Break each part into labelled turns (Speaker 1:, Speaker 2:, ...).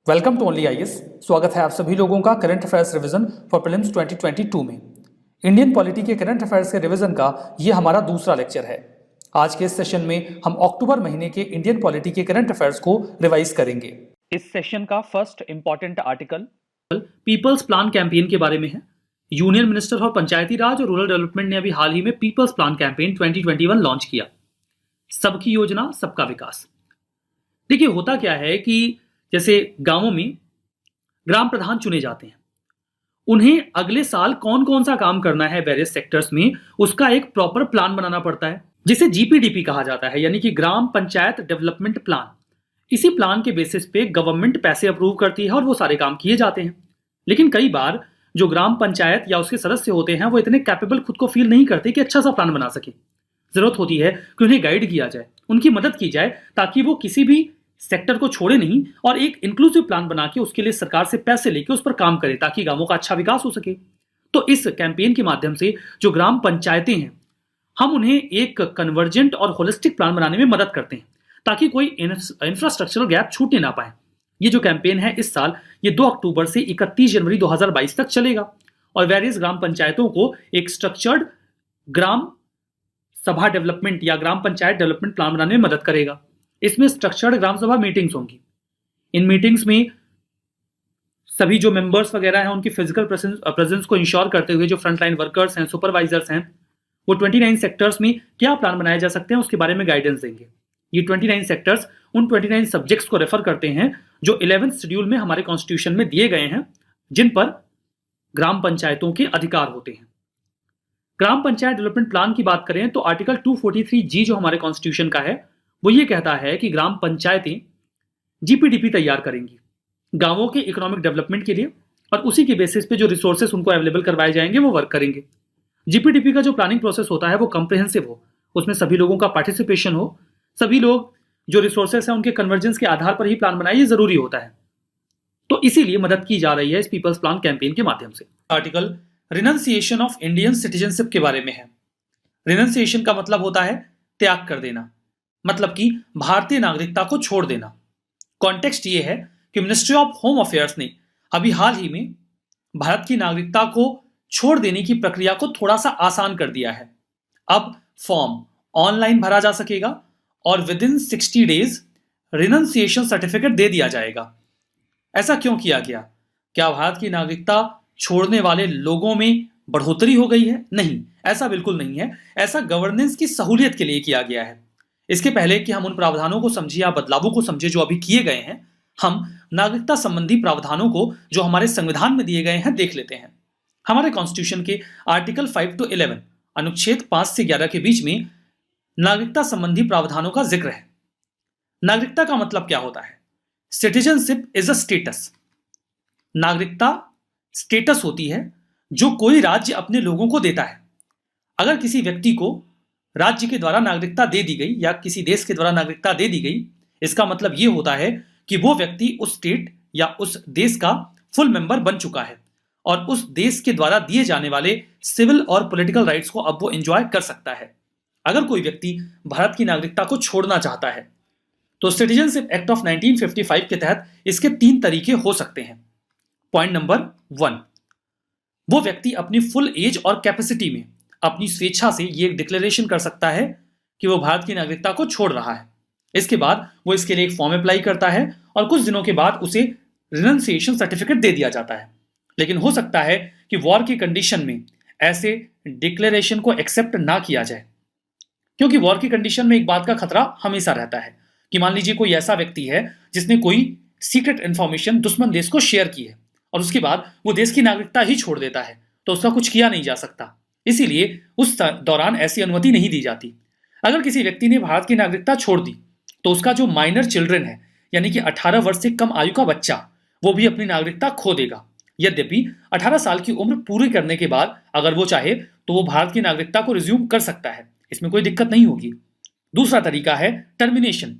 Speaker 1: Welcome to only IAS. स्वागत है आप सभी लोगों का current affairs revision for prelims 2022 में। इंडियन पॉलिटी के करंट अफेयर्स के रिवीजन का ये हमारा दूसरा लेक्चर है। आज के इस सेशन में हम अक्टूबर महीने के इंडियन पॉलिटी के करंट अफेयर्स को रिवाइज करेंगे। इस सेशन का first important article people's plan campaign के बारे में है। यूनियन मिनिस्टर फॉर पंचायती राज और रूरल डेवलपमेंट ने अभी हाल ही में पीपल्स प्लान कैंपेन 2021 लॉन्च किया। सबकी योजना सबका विकास। देखिए होता क्या है कि जैसे गांवों में ग्राम प्रधान चुने जाते हैं, उन्हें अगले साल कौन कौन सा काम करना है वेरियस सेक्टर्स में, उसका एक प्रॉपर प्लान बनाना पड़ता है जिसे जीपीडीपी कहा जाता है, यानी कि ग्राम पंचायत डेवलपमेंट प्लान। इसी प्लान के बेसिस पे गवर्नमेंट पैसे अप्रूव करती है और वो सारे काम किए जाते हैं। लेकिन कई बार जो ग्राम पंचायत या उसके सदस्य होते हैं वो इतने कैपेबल खुद को फील नहीं करते कि अच्छा सा प्लान बना सके। जरूरत होती है कि उन्हें गाइड किया जाए, उनकी मदद की जाए, ताकि वो किसी भी सेक्टर को छोड़े नहीं और एक इंक्लूसिव प्लान बना के उसके लिए सरकार से पैसे लेके उस पर काम करे ताकि गांवों का अच्छा विकास हो सके। तो इस कैंपेन के माध्यम से जो ग्राम पंचायतें हैं, हम उन्हें एक कन्वर्जेंट और होलिस्टिक प्लान बनाने में मदद करते हैं ताकि कोई इंफ्रास्ट्रक्चरल गैप छूटने ना पाए। ये जो कैंपेन है इस साल ये 2 अक्टूबर से 31 जनवरी 2022 तक चलेगा और वेरियस ग्राम पंचायतों को एक स्ट्रक्चर्ड ग्राम सभा डेवलपमेंट या ग्राम पंचायत डेवलपमेंट प्लान बनाने में मदद करेगा। इसमें स्ट्रक्चर्ड ग्राम सभा मीटिंग्स होंगी। इन मीटिंग्स में सभी जो मेंबर्स वगैरह हैं उनकी फिजिकल प्रेजेंस को इंश्योर करते हुए जो फ्रंटलाइन वर्कर्स हैं, सुपरवाइजर्स हैं, वो 29 सेक्टर्स में क्या प्लान बनाए जा सकते हैं उसके बारे में गाइडेंस देंगे। ये 29 सेक्टर्स उन 29 सब्जेक्ट्स को रेफर करते हैं जो 11th शेड्यूल में हमारे कॉन्स्टिट्यूशन में दिए गए हैं, जिन पर ग्राम पंचायतों के अधिकार होते हैं। ग्राम पंचायत डेवलपमेंट प्लान की बात करें तो आर्टिकल 243G जो हमारे कॉन्स्टिट्यूशन का है वो ये कहता है कि ग्राम पंचायतें जीपीडीपी तैयार करेंगी गांवों के इकोनॉमिक डेवलपमेंट के लिए और उसी के बेसिस पे जो रिसोर्सेस उनको अवेलेबल करवाए जाएंगे वो वर्क करेंगे। जीपीडीपी का जो प्लानिंग प्रोसेस होता है वो कंप्रिहेंसिव हो, उसमें सभी लोगों का पार्टिसिपेशन हो, सभी लोग जो रिसोर्सेस हैं उनके कन्वर्जेंस के आधार पर ही प्लान बनाए, ये जरूरी होता है। तो इसीलिए मदद की जा रही है इस पीपल्स प्लान कैंपेन के माध्यम से। Article renunciation of Indian citizenship के बारे में है। रिनंसिएशन का मतलब होता है त्याग कर देना, मतलब कि भारतीय नागरिकता को छोड़ देना। कॉन्टेक्स्ट ये है कि मिनिस्ट्री ऑफ होम अफेयर्स ने अभी हाल ही में भारत की नागरिकता को छोड़ देने की प्रक्रिया को थोड़ा सा आसान कर दिया है। अब फॉर्म ऑनलाइन भरा जा सकेगा और within 60 days renunciation certificate दे दिया जाएगा। ऐसा क्यों किया गया? क्या भारत की नागरिकता छोड़ने वाले लोगों में बढ़ोतरी हो गई है? नहीं, ऐसा बिल्कुल नहीं है। ऐसा गवर्नेंस की सहूलियत के लिए किया गया है। इसके पहले कि हम उन प्रावधानों को समझे या बदलावों को समझे जो अभी किए गए हैं, हम नागरिकता संबंधी प्रावधानों को जो हमारे संविधान में दिए गए हैं देख लेते हैं। हमारे कॉन्स्टिट्यूशन के आर्टिकल 5 to 11 अनुच्छेद 5 से 11 के बीच में नागरिकता संबंधी प्रावधानों का जिक्र है। नागरिकता का मतलब क्या होता है? Citizenship is a status. नागरिकता स्टेटस होती है जो कोई राज्य अपने लोगों को देता है। अगर किसी व्यक्ति को राज्य के द्वारा नागरिकता दे दी गई या किसी देश के द्वारा नागरिकता दे दी गई, इसका मतलब यह होता है कि वो व्यक्ति उस स्टेट या उस देश का फुल मेंबर बन चुका है और उस देश के द्वारा दिए जाने वाले सिविल और पॉलिटिकल राइट्स को अब वो एंजॉय कर सकता है। अगर कोई व्यक्ति भारत की नागरिकता को छोड़ना चाहता है तो सिटीजनशिप एक्ट ऑफ 1955 के तहत इसके 3 तरीके हो सकते हैं। पॉइंट नंबर 1, वो व्यक्ति अपनी फुल एज और कैपेसिटी में अपनी स्वेच्छा से ये डिक्लेरेशन कर सकता है कि वो भारत की नागरिकता को छोड़ रहा है। इसके बाद वो इसके लिए एक फॉर्म अप्लाई करता है और कुछ दिनों के बाद उसे रिनंसिएशन सर्टिफिकेट दे दिया जाता है। लेकिन हो सकता है कि वॉर की कंडीशन में ऐसे डिक्लेरेशन को एक्सेप्ट ना किया जाए, क्योंकि वॉर की कंडीशन में एक बात का खतरा हमेशा रहता है कि मान लीजिए कोई ऐसा व्यक्ति है जिसने कोई सीक्रेट इंफॉर्मेशन दुश्मन देश को शेयर की है और उसके बाद वो देश की नागरिकता ही छोड़ देता है, तो उसका कुछ किया नहीं जा सकता। इसीलिए उस दौरान ऐसी अनुमति नहीं दी जाती। अगर किसी व्यक्ति ने भारत की नागरिकता छोड़ दी तो उसका जो माइनर चिल्ड्रन है, यानी कि 18 वर्ष से कम आयु का बच्चा, वो भी अपनी नागरिकता खो देगा। यद्यपि 18 साल की उम्र पूरी करने के बाद अगर वो चाहे तो वो भारत की नागरिकता को रिज्यूम कर सकता है, इसमें कोई दिक्कत नहीं होगी। दूसरा तरीका है टर्मिनेशन।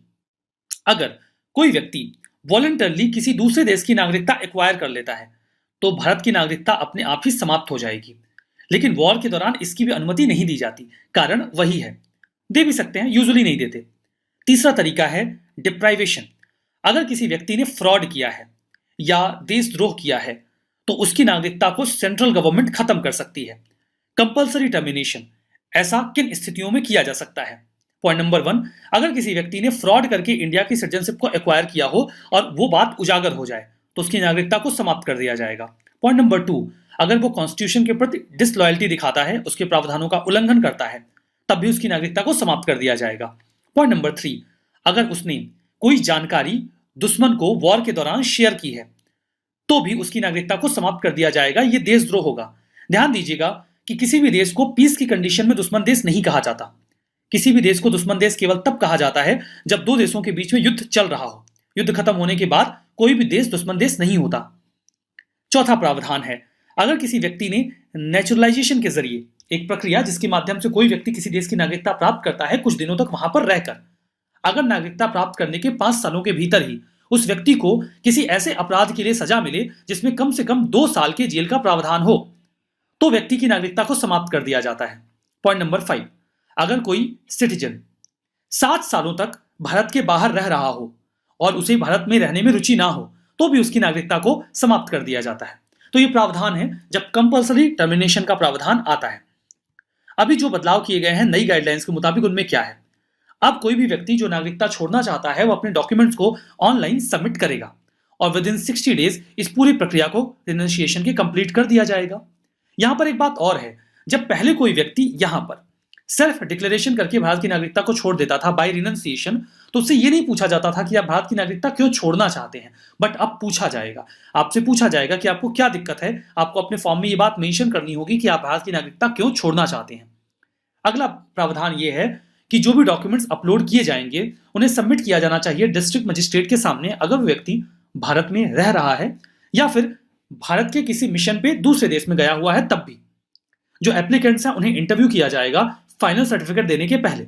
Speaker 1: अगर कोई व्यक्ति वॉलंटरली किसी दूसरे देश की नागरिकता एक्वायर कर लेता है तो भारत की नागरिकता अपने आप ही समाप्त हो जाएगी। लेकिन वॉर के दौरान इसकी भी अनुमति नहीं दी जाती। कारण वही है, दे भी सकते हैं, यूजुअली नहीं देते। तीसरा तरीका है डिप्राइवेशन। अगर किसी व्यक्ति ने फ्रॉड किया है या देशद्रोह किया है तो उसकी नागरिकता को सेंट्रल गवर्नमेंट खत्म कर सकती है। कंपल्सरी टर्मिनेशन, ऐसा किन स्थितियों में किया जा सकता है? पॉइंट नंबर 1, अगर किसी व्यक्ति ने फ्रॉड करके इंडिया की सिटीजनशिप को एक्वायर किया हो और वो बात उजागर हो जाए तो उसकी नागरिकता को समाप्त कर दिया जाएगा। पॉइंट नंबर 2, अगर वो कॉन्स्टिट्यूशन के प्रति डिसलॉयल्टी दिखाता है, उसके प्रावधानों का उल्लंघन करता है, तब भी उसकी नागरिकता को समाप्त कर दिया जाएगा। पॉइंट नंबर 3, अगर उसने कोई जानकारी दुश्मन को वॉर के दौरान शेयर की है तो भी उसकी नागरिकता को समाप्त कर दिया जाएगा। यह देशद्रोह होगा। ध्यान दीजिएगा कि किसी भी देश को पीस की कंडीशन में दुश्मन देश नहीं कहा जाता। किसी भी देश को दुश्मन देश केवल तब कहा जाता है जब दो देशों के बीच में युद्ध चल रहा हो। युद्ध खत्म होने के बाद कोई भी देश दुश्मन देश नहीं होता। चौथा प्रावधान है, अगर किसी व्यक्ति ने नेचुरलाइजेशन के जरिए, एक प्रक्रिया जिसके माध्यम से कोई व्यक्ति किसी देश की नागरिकता प्राप्त करता है कुछ दिनों तक वहां पर रहकर, अगर नागरिकता प्राप्त करने के 5 सालों के भीतर ही उस व्यक्ति को किसी ऐसे अपराध के लिए सजा मिले जिसमें कम से कम 2 साल के जेल का प्रावधान हो तो व्यक्ति की नागरिकता को समाप्त कर दिया जाता है। पॉइंट नंबर 5, अगर कोई सिटीजन 7 सालों तक भारत के बाहर रह रहा हो और उसे भारत में रहने में रुचि ना हो तो भी उसकी नागरिकता को समाप्त कर दिया जाता है। तो ये प्रावधान है जब कंपल्सरी टर्मिनेशन का प्रावधान आता है। अभी जो बदलाव किए गए हैं नई गाइडलाइंस के मुताबिक उनमें क्या है? अब कोई भी व्यक्ति जो नागरिकता छोड़ना चाहता है वो अपने डॉक्यूमेंट्स को ऑनलाइन सबमिट करेगा और विद इन 60 डेज इस पूरी प्रक्रिया को रिनंसिएशन के कंप्लीट कर दिया जाएगा। यहां पर एक बात और है, जब पहले कोई व्यक्ति यहां पर सेल्फ डिक्लेरेशन करके भारत की नागरिकता को छोड़ देता था बाय रिनंसिएशन, तो उससे ये नहीं पूछा जाता था कि आप भारत की नागरिकता क्यों छोड़ना चाहते हैं, बट अब पूछा जाएगा। आपसे पूछा जाएगा कि आपको क्या दिक्कत है, आपको अपने फॉर्म में ये बात मेंशन करनी होगी कि आप भारत की नागरिकता क्यों छोड़ना चाहते हैं। अगला प्रावधान ये है कि जो भी डॉक्यूमेंट्स अपलोड किए जाएंगे उन्हें सबमिट किया जाना चाहिए डिस्ट्रिक्ट मजिस्ट्रेट के सामने अगर वो व्यक्ति भारत में रह रहा है या फिर भारत के किसी मिशन पे दूसरे देश में गया हुआ है। तब भी जो एप्लीकेंट्स हैं उन्हें इंटरव्यू किया जाएगा फाइनल सर्टिफिकेट देने के पहले।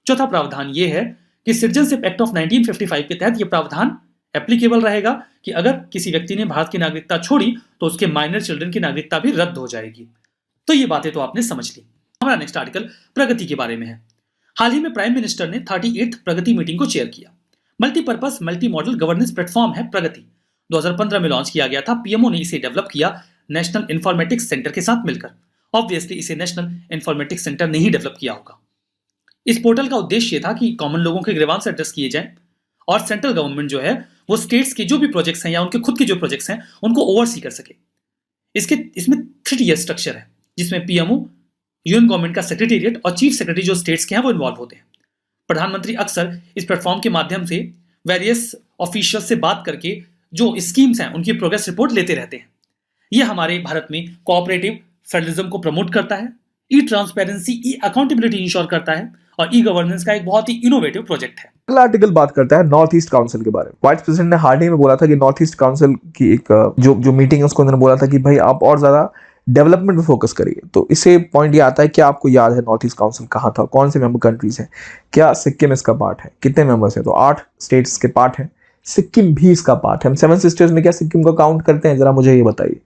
Speaker 1: चौथा प्रावधान ये है कि सिटीजनशिप एक्ट ऑफ 1955 के तहत यह प्रावधान एप्लीकेबल रहेगा कि अगर किसी व्यक्ति ने भारत की नागरिकता छोड़ी तो उसके माइनर चिल्ड्रन की नागरिकता भी रद्द हो जाएगी। तो ये बातें तो आपने समझ ली। हमारा नेक्स्ट आर्टिकल प्रगति के बारे में है। हाल ही में प्राइम मिनिस्टर ने 38th प्रगति मीटिंग को चेयर किया। Multipurpose multi modal governance platform है प्रगति। 2015 में लॉन्च किया गया था। पीएमओ ने इसे डेवलप किया नेशनल इंफॉर्मेटिक्स सेंटर के साथ मिलकर। ऑब्वियसली इसे नेशनल इंफॉर्मेटिक्स सेंटर ने ही डेवलप किया होगा। इस पोर्टल का उद्देश्य ये था कि कॉमन लोगों के ग्रीवांस एड्रेस किए जाएं और सेंट्रल गवर्नमेंट जो है वो स्टेट्स के जो भी प्रोजेक्ट्स हैं या उनके खुद के जो प्रोजेक्ट्स हैं उनको ओवरसी कर सके। इसमें 3 टियर स्ट्रक्चर है जिसमें पीएमओ, यूएन गवर्नमेंट का सेक्रेटेरिएट और चीफ सेक्रेटरी जो स्टेट्स के हैं वो इन्वॉल्व होते हैं। प्रधानमंत्री अक्सर इस प्लेटफॉर्म के माध्यम से वेरियस ऑफिशियल से बात करके जो स्कीम्स हैं उनकी प्रोग्रेस रिपोर्ट लेते रहते हैं। ये हमारे भारत में कोऑपरेटिव फेडरलिज्म को प्रमोट करता है, ई ट्रांसपेरेंसी, ई अकाउंटेबिलिटी इंश्योर करता है और ई गवर्नेंस का एक बहुत ही इनोवेटिव प्रोजेक्ट है।
Speaker 2: अगला आर्टिकल बात करता है नॉर्थ ईस्ट काउंसिल के बारे में। वाइस प्रेसिडेंट ने हाल ही में बोला था कि नॉर्थ ईस्ट काउंसिल की एक जो मीटिंग है उसको उन्होंने बोला था कि भाई आप और ज्यादा डेवलपमेंट में फोकस करिए। तो इससे पॉइंट ये आता है कि आपको याद है नॉर्थ ईस्ट काउंसिल कहाँ था, कौन से मेंबर कंट्रीज हैं, क्या सिक्किम इसका पार्ट है, कितने मेंबर्स हैं? तो 8 स्टेट्स के पार्ट हैं, सिक्किम भी इसका पार्ट है। हम 7 सिस्टर्स में क्या सिक्किम को काउंट करते हैं, जरा मुझे ये बताइए।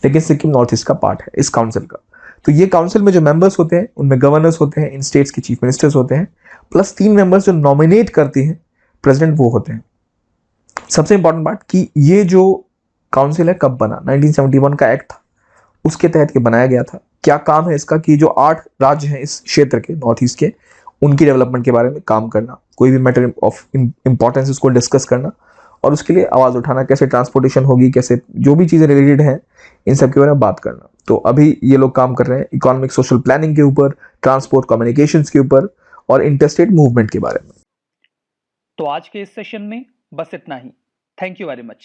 Speaker 2: लेकिन सिक्किम नॉर्थ ईस्ट का पार्ट है इस काउंसिल का। तो ये काउंसिल में जो मेंबर्स होते हैं उनमें गवर्नर्स होते हैं, इन स्टेट्स के चीफ मिनिस्टर्स होते हैं, प्लस 3 मेंबर्स जो नॉमिनेट करते हैं प्रेसिडेंट वो होते हैं। सबसे इंपॉर्टेंट बात कि ये जो काउंसिल है कब बना, 1971 का एक्ट था उसके तहत ये बनाया गया था। क्या काम है इसका कि जो 8 राज्य हैं इस क्षेत्र के नॉर्थ ईस्ट के उनकी डेवलपमेंट के बारे में काम करना, कोई भी मैटर ऑफ इंपॉर्टेंस उसको डिस्कस करना और उसके लिए आवाज उठाना, कैसे ट्रांसपोर्टेशन होगी, कैसे जो भी चीजें रिलेटेड हैं इन सब के बारे में बात करना। तो अभी ये लोग काम कर रहे हैं इकोनॉमिक सोशल प्लानिंग के ऊपर, ट्रांसपोर्ट कम्युनिकेशंस के ऊपर और इंटरस्टेट मूवमेंट के बारे में।
Speaker 1: तो आज के इस सेशन में बस इतना ही। Thank you very much.